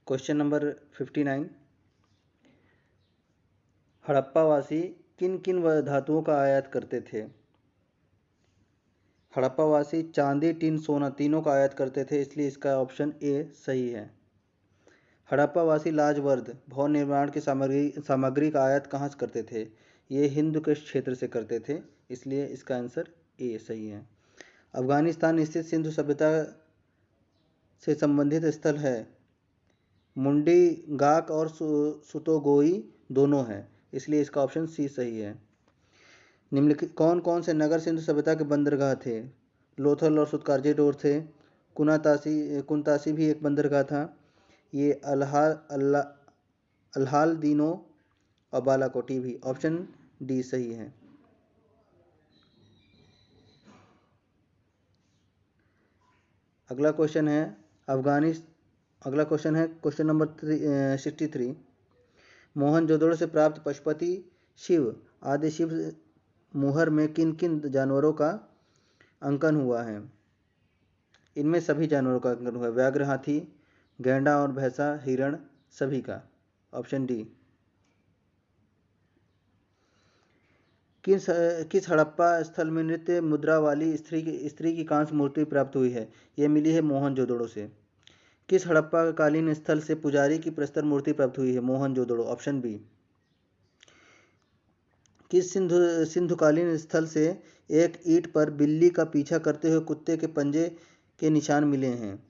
Question number 59, हड़प्पावासी किन किन धातुओं का आयात करते थे? हड़प्पावासी चांदी, टिन, सोना तीनों का आयात करते थे, इसलिए इसका ऑप्शन ए सही है। हड़प्पावासी लाजवर्द भवन निर्माण की सामग्री का आयात कहाँ से करते थे? ये हिंद के क्षेत्र से करते थे, इसलिए इसका आंसर ए सही है। अफगानिस्तान स्थित सिंधु सभ्यता से संबंधित स्थल है। मुंडी गाक और सुतोगोई दोनों हैं, इसलिए इसका ऑप्शन सी सही है। निम्नलिखित कौन कौन से नगर सिंधु सभ्यता के बंदरगाह थे? लोथल और सुतकारजीडोर थे। कुनतासी भी एक बंदरगाह था। ये अल्हाल दीनो और बालाकोटी भी। ऑप्शन डी सही है। अगला क्वेश्चन है क्वेश्चन नंबर 63। मोहनजोदड़ो से प्राप्त पशुपति, शिव आदि शिव मुहर में किन किन जानवरों का अंकन हुआ है? इनमें सभी जानवरों का अंकन हुआ है। व्याघ्र, हाथी, गैंडा और भैंसा, हिरण, सभी का। Option D. किस हड़प्पा स्थल में नृत्य मुद्रा वाली स्त्री की कांस्य मूर्ति प्राप्त हुई है? यह मिली है मोहनजोदड़ो से। किस हड़प्पा कालीन स्थल से पुजारी की प्रस्तर मूर्ति प्राप्त हुई है? मोहनजोदड़ो। Option B. किस सिंधुकालीन स्थल से एक ईंट पर बिल्ली का पीछा करते हुए कुत्ते के पंजे के निशान मिले हैं?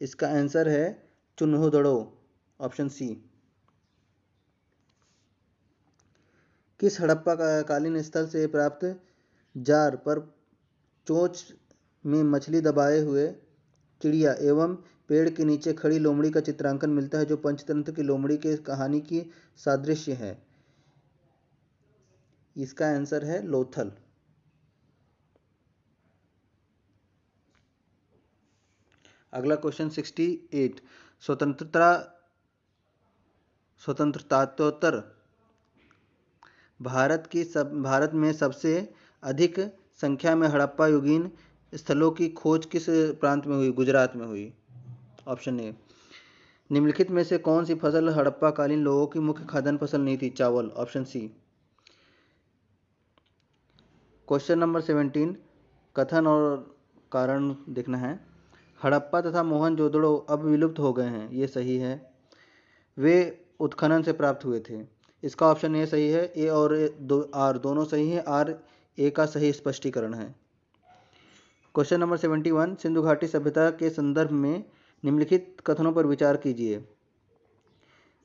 इसका आंसर है चुन्होदड़ो। Option C. किस हड़प्पा कालीन स्थल से प्राप्त जार पर चोंच में मछली दबाए हुए चिड़िया एवं पेड़ के नीचे खड़ी लोमड़ी का चित्रांकन मिलता है, जो पंचतंत्र की लोमड़ी के कहानी की सादृश्य है? इसका आंसर है लोथल। अगला क्वेश्चन 68। स्वतंत्रतात्तर भारत में सबसे अधिक संख्या में हड़प्पा युगीन स्थलों की खोज किस प्रांत में हुई? गुजरात में हुई। Option A. निम्नलिखित में से कौन सी फसल हड़प्पा कालीन लोगों की मुख्य खाद्यान्न फसल नहीं थी? चावल। Option C. क्वेश्चन नंबर 17, कथन और कारण देखना है। हड़प्पा तथा मोहनजोदड़ो अब विलुप्त हो गए हैं, ये सही है। वे उत्खनन से प्राप्त हुए थे, इसका ऑप्शन ए सही है। ए और आर दोनों सही है। आर ए का सही स्पष्टीकरण है। क्वेश्चन नंबर 71, सिंधु घाटी सभ्यता के संदर्भ में निम्नलिखित कथनों पर विचार कीजिए।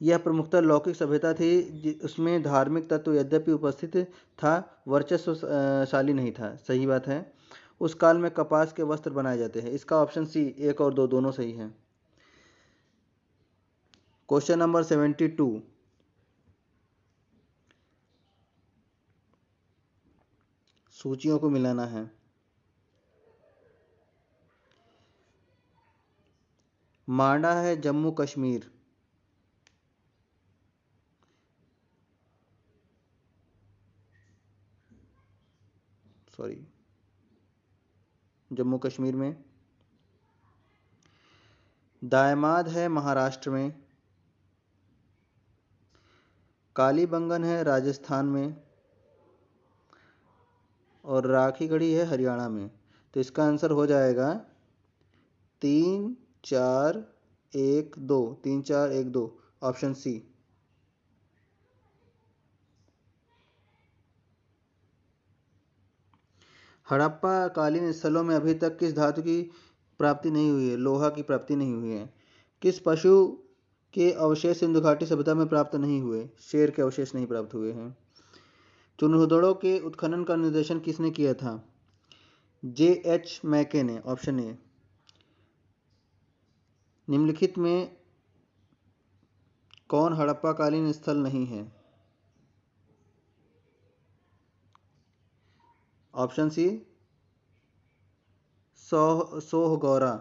यह प्रमुखतः लौकिक सभ्यता थी, उसमें धार्मिक तत्व यद्यपि उपस्थित था, वर्चस्वशाली नहीं था। सही बात है। उस काल में कपास के वस्त्र बनाए जाते हैं। इसका ऑप्शन सी, एक और दो दोनों सही है। क्वेश्चन नंबर 72, सूचियों को मिलाना है। मांडा है जम्मू कश्मीर। जम्मू कश्मीर में। दायमाद है महाराष्ट्र में। कालीबंगन है राजस्थान में। और राखीगढ़ी है हरियाणा में। तो इसका आंसर हो जाएगा 3 4 1 2। 3 4 1 2। Option C. हड़प्पा कालीन स्थलों में अभी तक किस धातु की प्राप्ति नहीं हुई है? लोहा की प्राप्ति नहीं हुई है। किस पशु के अवशेष सिंधु घाटी सभ्यता में प्राप्त नहीं हुए? शेर के अवशेष नहीं प्राप्त हुए हैं। चुन्होदड़ो के उत्खनन का निर्देशन किसने किया था? J.H. मैके ने। Option A. निम्नलिखित में कौन हड़प्पा कालीन स्थल नहीं है? Option C, Sohgaura.